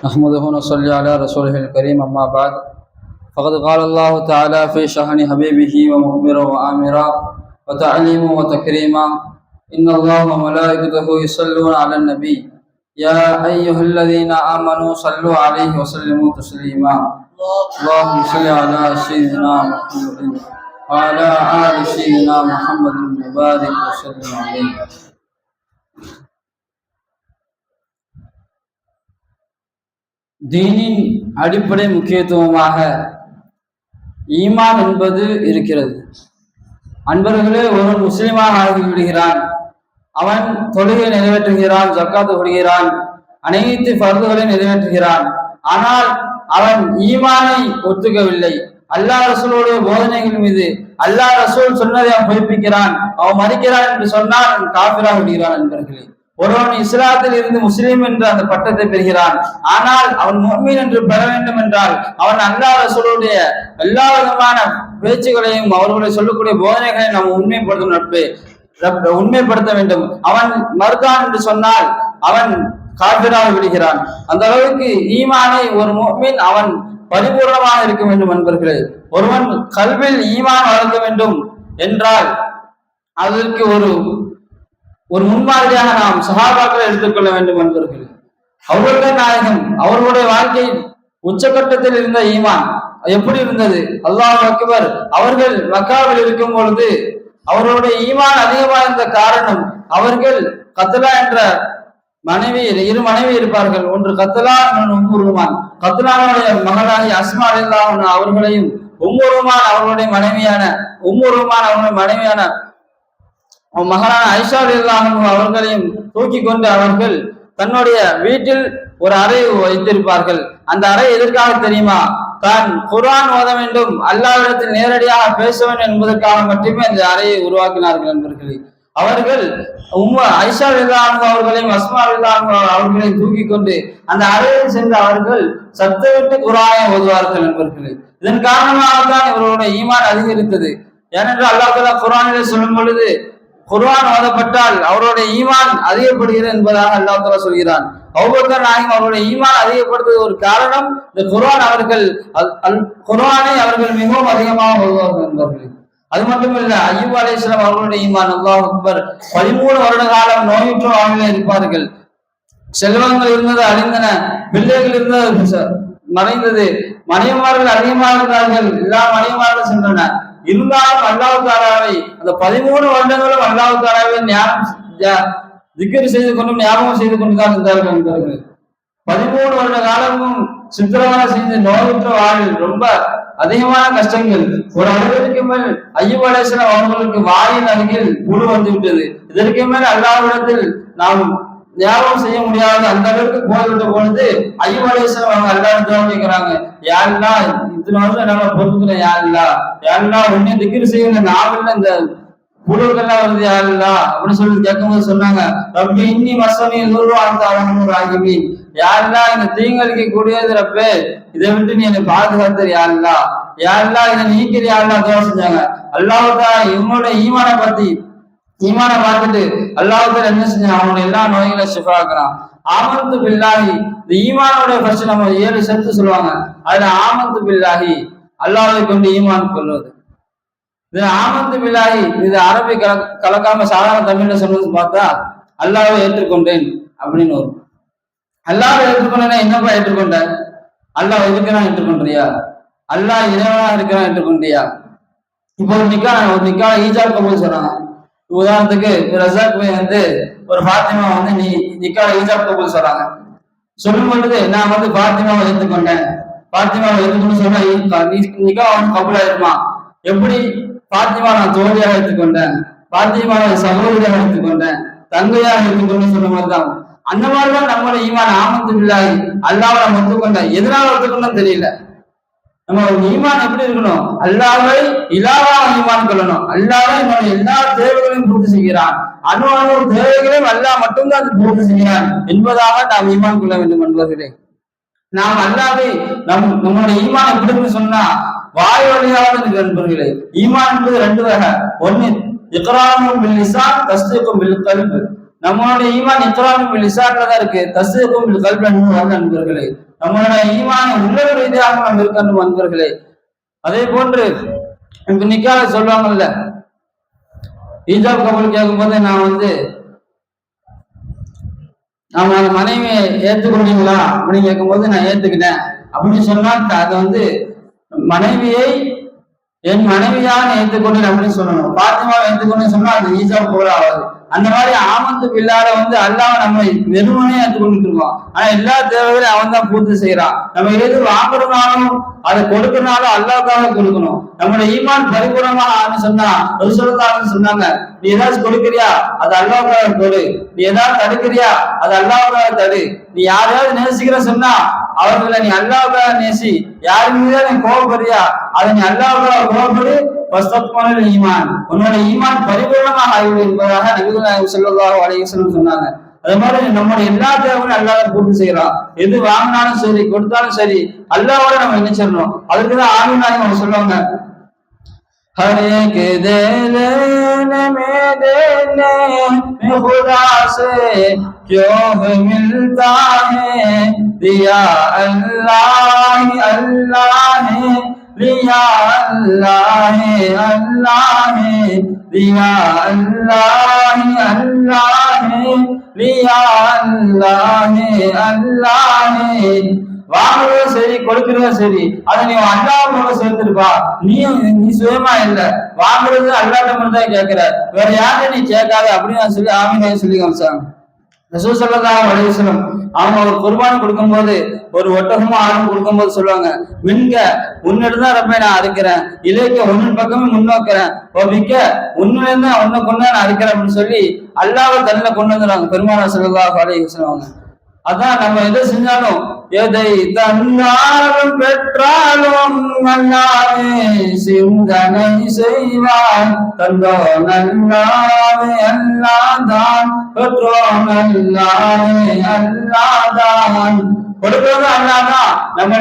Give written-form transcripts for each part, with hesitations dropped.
نحمده ونصلي على رسوله الكريم أما بعد فقد قال الله تعالى في شأن حبيبه ومخبرا وآمرا وتعليما وتكريما إن الله وملائكته يصلون على النبي يا أيها الذين آمنوا صلوا عليه وسلموا تسليما اللهم صل على سيدنا محمد وعلى آل سيدنا محمد المبارك وسلم عليه. தீனின் அடிப்படை முக்கியத்துவமாக ஈமான் என்பது இருக்கிறது. அன்பர்களே, ஒரு முஸ்லிமாக ஆகிவிடுகிறான், அவன் தொழுகை நிறைவேற்றுகிறான், ஜக்காத்து கொடுக்கிறான், அனைத்து ஃபர்துகளை நிறைவேற்றுகிறான். ஆனால் அவன் ஈமானை ஒத்துக்கவில்லை. அல்லாஹ் ரசூலுடைய போதனைகள் மீது அல்லாஹ் ரசூல் சொன்னதை அவன் பொய்ப்பிக்கிறான், அவன் மறிக்கிறான் என்று சொன்னால் அவன் காஃபிராக விடுகிறான். அன்பர்களே, ஒருவன் இஸ்லாத்தில் இருந்து முஸ்லீம் என்ற அந்த பட்டத்தை பெறுகிறான், ஆனால் அவன் முஃமின் என்று பெற வேண்டும் என்றால் அவன் அல்லாஹ் ரசூலுடைய எல்லா விதமான பேச்சுகளையும் அவர்களை சொல்லக்கூடிய போதனைகளையும் நாம் உண்மைப்படுத்த வேண்டும். அவன் மறுத்தான் என்று சொன்னால் அவன் காஃபிராக விடுகிறான். அந்த அளவுக்கு ஈமானை ஒரு முஃமின் அவன் பரிபூர்ணமாக இருக்க வேண்டும். நண்பர்களே, ஒருவன் கல்வில் ஈமான் வளர்க்க வேண்டும் என்றால் அதற்கு ஒரு முன்மாதிரியாக நாம் சஹாபாக்களை எடுத்துக்கொள்ள வேண்டும். நண்பர்களே, அவர்கள் நாயகம் அவர்களுடைய வாழ்க்கை உச்சகட்டத்தில் இருந்த ஈமான் எப்படி இருந்தது? அல்லாஹ் அக்பர். அவர்கள் மக்காவில் இருக்கும் பொழுது அவர்களுடைய ஈமான் அதிகமாக இருந்த காரணம், அவர்கள் கத்லா என்ற இரு மனைவி இருப்பார்கள். ஒன்று கத்லா, உம்மு ருமான். கத்லாவுடைய மகளாகி அஸ்மா ரலியல்லாஹு அவர்களையும் உம்மு ருமான் அவர்களுடைய மனைவியான மகளான ஐஷா ரலியல்லாஹு அவர்களையும் தூக்கி கொண்டு அவர்கள் தன்னுடைய வீட்டில் ஒரு அறை வைத்திருப்பார்கள். அந்த அறை எதற்காக தெரியுமா? தான் குர்ஆன் ஓத வேண்டும், அல்லாஹ்விடத்தில் நேரடியாக பேச வேண்டும் என்பதற்காக மட்டுமே அந்த அறையை உருவாக்கினார்கள். நண்பர்களே, அவர்கள் ஐஷா ரலியல்லாஹு அவர்களையும் அஸ்மா ரலியல்லாஹு அவர்களையும் தூக்கி கொண்டு அந்த அறையில் சென்று அவர்கள் சத்தமிட்டு குர்ஆனை ஓதுவார்கள். நண்பர்களே, இதன் காரணமாக தான் இவர்களுடைய ஈமான் அதிகரித்தது. ஏனென்றால் அல்லாஹ் தஆலா குர்ஆனிலே சொல்லும் பொழுது குர்ஆன் ஓதப்பட்டால் அவருடைய ஈமான் அதிகப்படுகிறது என்பதாக அல்லாஹ் தஆலா சொல்கிறான். அபூபக்கர் நாயகம் அவருடைய ஈமான் அதிகப்படுத்துவது ஒரு காரணம், இந்த குர்ஆனை அவர்கள் மிகவும் அதிகமாக ஓதுவார்கள் என்பார்கள். அது மட்டுமில்ல, அய்யூப் அலைஹிஸ்ஸலாம் அவர்களுடைய ஈமான் அல்லாஹ் அக்பர். 13 வருட காலம் நோயுற்ற வாழ்வில் இருப்பார்கள். செல்வங்கள் இருந்தது, அழிந்தன. பிள்ளைகள் இருந்தது, மறைந்தது. மனைவிமார்கள் அதிகமாக இருந்தார்கள், எல்லா மனைவிமார்களும் சென்றன. இருந்தாலும் அல்லாஹ் தஆலாவை அந்த 13 வருடங்களும் அல்லாஹ் தஆலாவை திக்ர் செய்து கொண்டும் ஞாபகம் செய்து கொண்டுதான் இருந்தார்கள். நண்பர்கள், 13 வருட காலமும் சித்திரவதை செய்து நோயுற்ற வாழ்வில் ரொம்ப அதிகமான கஷ்டங்கள். ஒரு அளவிற்கு மேல் அய்யூப் அலைஹிஸ்ஸலாம் அவர்களுக்கு வாயின் அருகில் புழு வந்து விட்டது. இதற்கு மேல் அல்லாஹ்விடத்தில் நாம் ஞாபகம் செய்ய முடியாது, அந்த அளவுக்கு போய்விட்ட பொழுது அய்யூப் அலைஹிஸ்ஸலாம் அவங்க அல்லாஹ்விடம் கேட்கிறாங்க, யா அல்லாஹ், இத்தனை வருஷம் என்னால பொறுத்துக்கிறேன், யா அல்லாஹ் உன்னை திக்ர் செய்ய நாவல்ல இந்த புழுக்கெல்லாம் வருது, யா அல்லாஹ் அப்படின்னு சொல்லி கேட்கும்போது சொன்னாங்க, ரப்பி இன்னி மஸ்ஸனி லுர்ரு அன்த அர்ஹமுர் ராஹிமீன். யா அல்லாஹ், இந்த தீங்களுக்கு கூடியது ரப்பே, இதை விட்டு நீ என்னை பாதுகாத்து யா அல்லாஹ் இதை நீக்கிற யா அல்லாஹ் துஆ செஞ்சாங்க. அல்லாஹ் தஆலா இவங்களோட ஈமானை பார்த்துட்டு அல்லாஹ் தஆலா என்ன செஞ்சாங்க? அவங்களுடைய எல்லா நோய்களை ஷிஃபா ஆக்குறான். ஆமன்து பில்லாஹி, இந்த ஈமானோட ஃபர்ஸ்ட் நம்ம 7 ஷரத்து சொல்லுவாங்க. அதுல ஆமன்து பில்லாஹி, அல்லாஹ்வை கொண்டு ஈமான் கொள்வது. இது ஆமன்து பில்லாஹி, இது அரபி கலக்காம சாதாரண தமிழ்ல சொல்றது பார்த்தா அல்லாஹ்வை ஏற்றுக்கொண்டேன் அப்படின்னு வரும். அல்லாஹ்வை ஏற்றுக்கொண்டேன்னா என்னப்பா ஏற்றுக்கொண்ட? அல்லாஹ் இருக்கிறான் ஏற்றுக்கொண்டியா? அல்லாஹ் இறைவனா இருக்கிறான் ஏற்றுக்கொண்டியா? இப்போ ஒரு நிக்கா ஈஜாப் கபூல் சொல்றாங்க. உதாரணத்துக்கு ரஸாக் பாய் ஒரு ஃபாத்திமா நீ நிக்கா ஈஜாப் கபூல் சொல்றாங்க. சொல்லும் பொழுது நான் ஃபாத்திமாவை ஏற்றுக்கொண்டு சொன்னா நிக்கா கபூல் ஆயிருமா? எப்படி? ஃபாத்திமா நான் தோழியாக எடுத்துக்கொண்டேன், ஃபாத்திமாவை சகோதரியாக எடுத்துக்கொண்டேன், தங்கையாக எடுத்துக்கொண்டு சொன்ன மாதிரிதான். அந்த மாதிரிதான் நம்மளோட ஈமான் ஆமன்து பில்லாஹி, அல்லாஹ்வை நம்ம ஒத்துக்கொண்டேன். எதனால ஒத்துக்கொண்டோம் தெரியல. நம்ம ஈமான் எப்படி இருக்கணும்? அல்லாஹ்வை இலாஹாக ஈமான் கொள்ளணும். அல்லாஹ் என்னோட எல்லா தேவைகளையும் பூர்த்தி செய்கிறான், அணு தேவைகளையும் அல்லாஹ் மட்டும்தான் பூர்த்தி செய்கிறான் என்பதாக நாம் ஈமான் கொள்ள வேண்டும். என்பவர்களே, நாம் அல்லாஹ்வை நம்மளுடைய ஈமான் எப்படி சொன்னா வாய் வழியாக இருக்கு. நண்பர்களே, ஈமான் என்பது 2 வகை. ஒன்னு இக்ராரும் பில் லிசான், தஸ்தீகும் பில் கல்ப். நம்மளுடைய ஈமான் இக்ராரும் பில் லிசான்ல தான் இருக்கு, தஸ்தீகும் பில் கல்ப்ல நண்பர்களே. நம்மளோட ஈமான உள்ள ரீதியாக நாம் இருக்கணும் நண்பர்களே. அதே போன்று இப்ப நிக்கால சொல்லுவாங்கல்ல, ஈஜாப் கபூல் கேட்கும்போது நான் அந்த மனைவியை ஏற்றுக்கொண்டீங்களா அப்படின்னு கேட்கும்போது நான் ஏத்துக்கிட்டேன் அப்படின்னு சொன்னா அது மனைவியை என் மனைவியாக ஏற்றுக்கொண்டேன் அப்படின்னு சொல்லணும். பாத்திமாவை ஏற்றுக்கொண்டு சொன்னா அது ஈஜாப் போல ஆகாது. அந்த மாதிரி ஆமத்து பில்லாட அல்லாஹ் நம்மை வெறுமனே ஏற்றுக்கொண்டு இருக்கோம். ஆனா எல்லா தேவைகளையும் அவன் தான் பூர்த்தி செய்யறான். நம்ம எது வாங்குறதுனாலும் அதை கொடுக்கறதுனாலும் அல்லாஹ்க்காக கொடுக்கணும். நம்மளுடைய ஈமான் பரிபூர்ணமாக சொன்னா சொன்னாங்க, நீ ஏதாச்சும் கொடுக்குறியா அது அல்லாஹ்க்காக கொடு, நீ ஏதாவது தடுக்கிறியா அது அல்லாஹ்க்காக தடு, நீ யாரையாவது நேசிக்கிற சொன்னா அவர்களை நீ அல்லாஹ்க்காக நேசி, யாரு மீது நீ கோபப்படுறியா அதை நீ அல்லாஹ்க்காக கோபப்படு, ஈமான் உன்னோட ஈமான் பரிபூர்ணமாக ஆகிவிடும் என்பதாக நபிகள் நாயகம் ஸல்லல்லாஹு அலைஹி வஸல்லம் சொன்னாங்க. அதே மாதிரி நம்முடைய எல்லா தேவையும் அல்லாஹ் பூர்த்தி செய்யறான். எது வாங்கினாலும் சரி கொடுத்தாலும் சரி அல்லாஹ்வோட நம்ம நினைச்சிடணும். அதுக்குதான் ஆமீன் நாயகம் சொல்லுவாங்க, हर एक दे लेने में देने में खुदा से क्यों मिलता है, दिया अल्लाह अल्लाह लिया अल्लाह अल्लाह दिया अल्लाह अल्लाह लिया अल्लाह अल्लाह. வாங்குறதும் சரி கொடுக்கிறதும் சரி அதை நீ அல்லாஹ்வோட சேர்த்திருப்பா. நீ சுயமா இல்ல, வாங்குறது அல்லாஹ்ட்ட மட்டும் தான் கேட்கிற, வேற யாரும் நீ கேட்காத அப்படின்னு சொல்லி ஆமீன் சொல்லி காமிச்சாங்க. ரசூல் ஸல்லல்லாஹு அலைஹி வஸல்லம் அவங்க ஒரு குர்பான் கொடுக்கும்போது ஒரு ஒட்டகமும் ஆடும் கொடுக்கும்போது சொல்லுவாங்க, மின்க உன்னிடம் தான் ரப்பை நான் அறுக்கிறேன், இலைக்க உன்னின் பக்கமே முன்னோக்கிறேன், மிக்க உன்னில இருந்து உன்னை கொண்டு நான் அறுக்கிறேன் அப்படின்னு சொல்லி அல்லாஹ்வை தன்னில கொண்டு வந்துடுவாங்க பெருமானார் ஸல்லல்லாஹு அலைஹி வஸல்லம். அதான் நம்ம எதை செஞ்சாலும் எதை தந்தாலும் பெற்றாலும் நல்லாவே சிந்தனை செய்வான், தந்தோ நல்லாவே அல்லாதான், பெற்றோ நல்லாவே அல்லாதான். கொடுக்கிறது அல்லாதான், நம்ம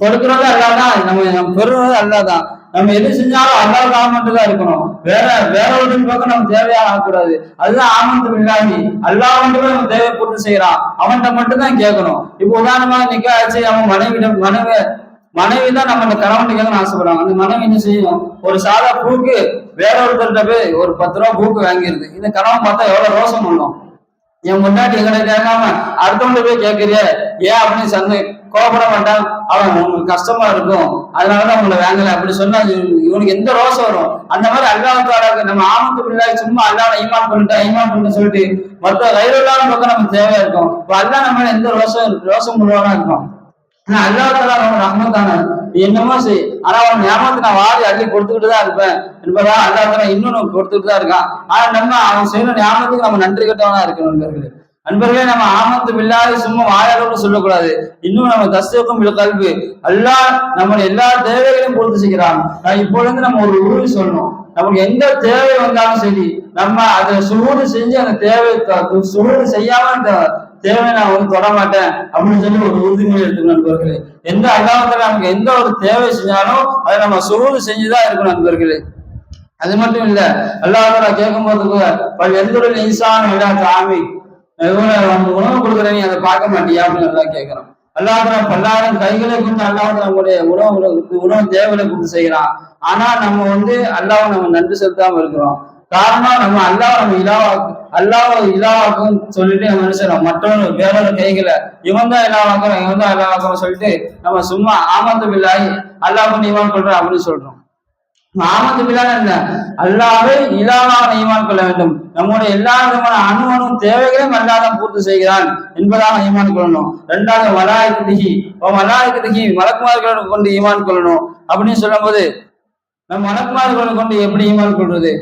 கொடுக்கிறது அல்லாதான், நம்ம பெறுவது அல்லாதான். நம்ம எது செஞ்சாலும் அல்லாஹ் மட்டும் தான் இருக்கணும், வேற ஒரு பக்கம் நம்ம தேவையாக ஆகக்கூடாது. அதுதான் ஆமந்து பில்லாஹி, அல்லாஹ் மட்டுமே நம்ம தேவை பூர்த்தி செய்யறான், அவன்கிட்ட மட்டும் தான் கேட்கணும். இப்போ உதாரணமாக நிக்காச்சு, அவன் மனைவி தான் நம்ம அந்த கணவன் கேட்கணும்னு ஆசைப்படுறாங்க. அந்த மனைவி என்ன செய்யும், ஒரு சாதா பூக்கு வேற ஒருத்தர்கிட்ட போய் ஒரு 10 ரூபா பூக்கு வாங்கிருது. இந்த கணவன் பார்த்தா எவ்வளவு ரோசம் பண்ணும், என் முன்னாடி எங்களை கேட்காம அடுத்தவங்க போய் கேட்கறிய ஏன் அப்படின்னு சந்தை கோபப்பட மாட்டான், அவன் உங்களுக்கு கஷ்டமா இருக்கும் அதனாலதான் உங்களை வாங்கல அப்படி சொன்னா இவனுக்கு எந்த ரோசம் வரும். அந்த மாதிரி அல்லாஹ்வுக்கு நம்ம ஆமத்து பில்லாஹி சும்மா அல்லாஹ்வை ஈமான் பண்ணிட்டு சொல்லிட்டு மற்ற கையிலான பக்கம் நமக்கு தேவையா இருக்கும். இப்ப அல்லாஹ் நம்ம எந்த ரோசம் உள்ளவனா இருக்கும். ஆனா அல்லாஹ் தஆலா நம்ம ரஹ்மத்தான என்னமோ செய், ஆனா அவன் ஞாபகத்தை நான் வாரி அள்ளி கொடுத்துக்கிட்டு தான் இருப்பேன் என்பதா அல்லாஹ் தஆலா இன்னும் நம்ம கொடுத்துட்டு தான் இருக்கான். ஆனா நம்ம அவன் செய்யற ஞாபகத்துக்கு நம்ம நன்றி கட்டவனா இருக்கணும். நண்பர்களே, நம்ம ஆமத்து பில்லாஹி சும்மா வாயாளோடு சொல்லக்கூடாது, இன்னும் நம்ம தஸ்தீக்கும் பில் கல்பி, அல்லாஹ் நம்மளுடைய எல்லா தேவைகளையும் பூர்த்தி செய்கிறான். இப்பொழுது நம்ம ஒரு உறுதி சொல்லணும், நமக்கு எந்த தேவை வந்தாலும் சரி நம்ம அதை சுகூறு செஞ்சு அந்த தேவை சுகூறு செய்யாம அந்த தேவை நான் தொட மாட்டேன் அப்படின்னு சொல்லி ஒரு உறுதிமொழி எடுத்துக்கணும் நண்பர்களே. எந்த அல்லாஹ்வுக்கு நமக்கு எந்த ஒரு தேவை செஞ்சாலும் அதை நம்ம சுகூறு செஞ்சுதான் இருக்கணும் நண்பர்களே. அது மட்டும் இல்ல, அல்லாஹ் கேட்கும் போது எந்த இன்சான் விடா சாமி உணவு கொடுக்குற நீ அதை பார்க்க மாட்டியா அப்படின்னு நல்லா கேட்கிறோம். அல்லாஹ் பல்லாயிரம் கைகளை கொண்டு அல்லாஹ் நம்முடைய உணவு தேவைகளை கொடுத்து செய்யறான். ஆனா நம்ம அல்லாஹ் நம்ம நன்றி செலுத்தாம இருக்கிறோம். காரணம் நம்ம அல்லாஹ் இலாவாக்கும் சொல்லிட்டு நம்ம நினைச்சிடறோம், மற்றவங்க வேறொரு கைகளை இவன் தான் இலாவாக்குறோம் இவன் தான் இலாவாக்குறோம் சொல்லிட்டு நம்ம சும்மா ஆமத்து பில்லாஹி அல்லாஹ் கொண்டு ஈமான் கொள்றோம் அப்படின்னு சொல்றோம். ஆமத்து பில்லாஹ் என்ன, அல்லாஹ்வை இலாவாக ஈமான் கொள்ள வேண்டும். நம்முடைய எல்லா விதமான அணுவனும் தேவைகளையும் அல்லாஹ் தான் பூர்த்தி செய்கிறான் என்பதாக ஈமான் கொள்ளணும். ரெண்டாவது மலாயிகத்திகி மலக்குமார்களை கொண்டு ஈமான் கொள்ளணும் அப்படின்னு சொல்லும் போது நம்ம மலக்குமார்களை கொண்டு எப்படி ஈமான் கொள்றது?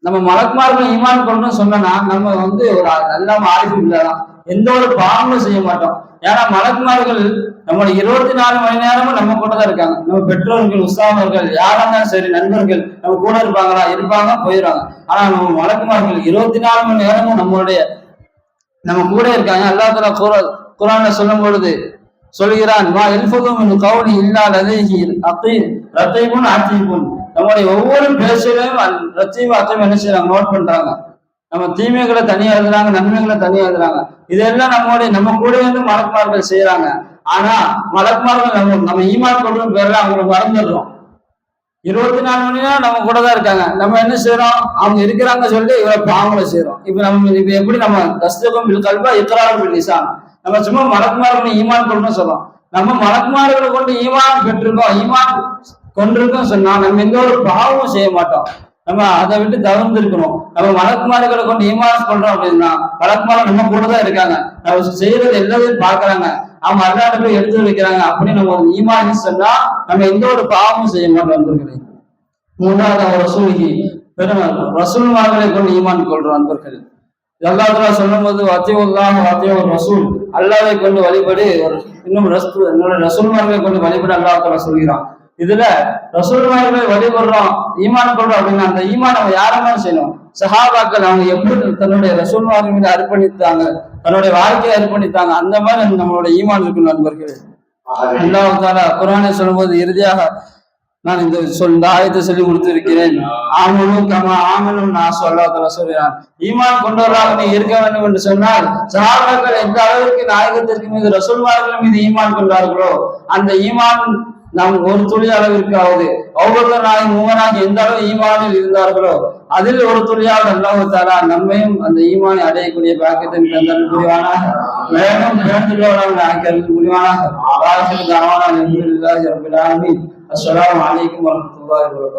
நம்ம மலக்குமார்களை ஈமான் கொள்ளணும்னு சொன்னா நம்ம ஒரு நல்ல ஆரிஃபு பில்லாதான், எந்த ஒரு பாவமும் செய்ய மாட்டோம். ஏன்னா மலக்குமார்கள் நம்மளோட 24 மணி நேரமும் நம்ம கூட தான் இருக்காங்க. நம்ம பெற்றோர்கள் உஸ்தாதர்கள் யாரா இருந்தாலும் சரி, நண்பர்கள் நம்ம கூட இருப்பாங்க போயிடுவாங்க. ஆனா நம்ம மலக்குமார்கள் 24 மணி நேரமும் நம்ம கூட இருக்காங்க. அல்லாஹ் தஆலா குர்ஆன்ல சொல்லும் பொழுது சொல்கிறான், மா யல்ஃபது மின் கௌலி இல்லா லதைஹி ரகீபுன் அதீதுன். நம்முடைய ஒவ்வொரு பேச்சிலையும் ரத்தீபும் அத்தீதும் என்ன செய்றாங்க, நோட் பண்றாங்க. நம்ம தீமைகளை தனியா எழுதுறாங்க, நன்மைகளை தனியா எழுதுறாங்க. இதெல்லாம் நம்ம கூட வந்து மலக்குமார்கள் செய்யறாங்க. ஆனா மலக்குமார்கள் நம்ம ஈமான் கொள்ளும் பேர்ல அவங்களுக்கு மறந்துடுறோம். 24 மணி நேரம் நம்ம கூட தான் இருக்காங்க. நம்ம என்ன செய்யறோம்? அவங்க இருக்கிறாங்க சொல்லிட்டு இவ்வளவு பாவங்களை செய்யறோம். இப்ப எப்படி நம்ம தஸ்தகம் கல்வா இக்கராரும் லிசான், நம்ம சும்மா மலக்குமார்கள் ஈமான் கொள்ளணும் சொல்றோம். நம்ம மலக்குமார்களை கொண்டு ஈமான் பெற்றிருக்கோம், ஈமான் கொண்டிருக்கோம் சொன்னா நம்ம எந்த ஒரு பாவமும் செய்ய மாட்டோம். நம்ம அதை விட்டு தவிர்த்து இருக்கணும். நம்ம மலக்குமார்களை கொண்டு ஈமான் கொள்றோம் அப்படின்னா மலக்குமார்கள் நம்ம கூட தான் இருக்காங்க, நம்ம செய்யறது எல்லாத்தையும் பாக்குறாங்க, அவங்க அல்லாட்ட போய் எடுத்து வைக்கிறாங்க அப்படின்னு நம்ம ஒரு ஈமான் சொன்னா நம்ம எந்த ஒரு பாவமும் செய்ய மாட்டோம் நண்பர்களே. மூன்றாவது ரசூலுக்கு ரசூல்மார்களை கொண்டு ஈமான் கொள்றோம் நண்பர்கள். அல்லாஹ் தஆலா சொல்லும் போது வத்தியுல்லாஹ் வத்தியுர் ரசூல், அல்லாஹ்வை கொண்டு வழிபடு, இன்னும் ரசூல்மார்களை கொண்டு வழிபடு அல்லாஹ் தஆலா சொல்கிறான். இதுல ரசூல்மார்களை வழிபடுறோம், ஈமான் கொள்றோம் அப்படின்னா அந்த ஈமான் நம்ம யாரமா செய்யணும்? சஹாபாக்கள் அவங்க எப்படி தன்னுடைய ரசூல்மார்கள் மீது அர்ப்பணித்தாங்க, தன்னுடைய வாழ்க்கையை அர்ப்பணித்தாங்க, அந்த மாதிரி நம்மளுடைய ஈமான் இருக்கணும் நண்பர்கள். அல்லாஹ் தஆலா குர்ஆனை சொல்லும்போது இறுதியாக நான் இந்த ஆயத்தை சொல்லி முடித்து இருக்கிறேன். ஆமனும் கமா ஆமனும் நான் அல்லாஹ் தஆலா சொல்கிறான், ஈமான் கொண்டவராக நீ இருக்க வேண்டும் என்று சொன்னால் சஹாபாக்கள் எந்த அளவிற்கு நாயகத்திற்கு மீது ரசூல்மார்கள் மீது ஈமான் கொண்டார்களோ அந்த ஈமான் நாம் ஒரு துளி அளவிற்காவது ஒவ்வொரு நாயும் மூவனாக எந்த அளவு ஈமானில் இருந்தார்களோ அதில் ஒரு துளியாக அல்லாஹ் தஆலா நம்மையும் அந்த ஈமானை அடையக்கூடிய பாக்கியத்தை தந்தல் புரிவானாக, மேலும் பேணுதலோடு ஆக்கியர்கள் புரிவானாக. அஸ்ஸலாமு அலைக்கும் வரஹ்மத்துல்லாஹி வபரகாத்துஹு.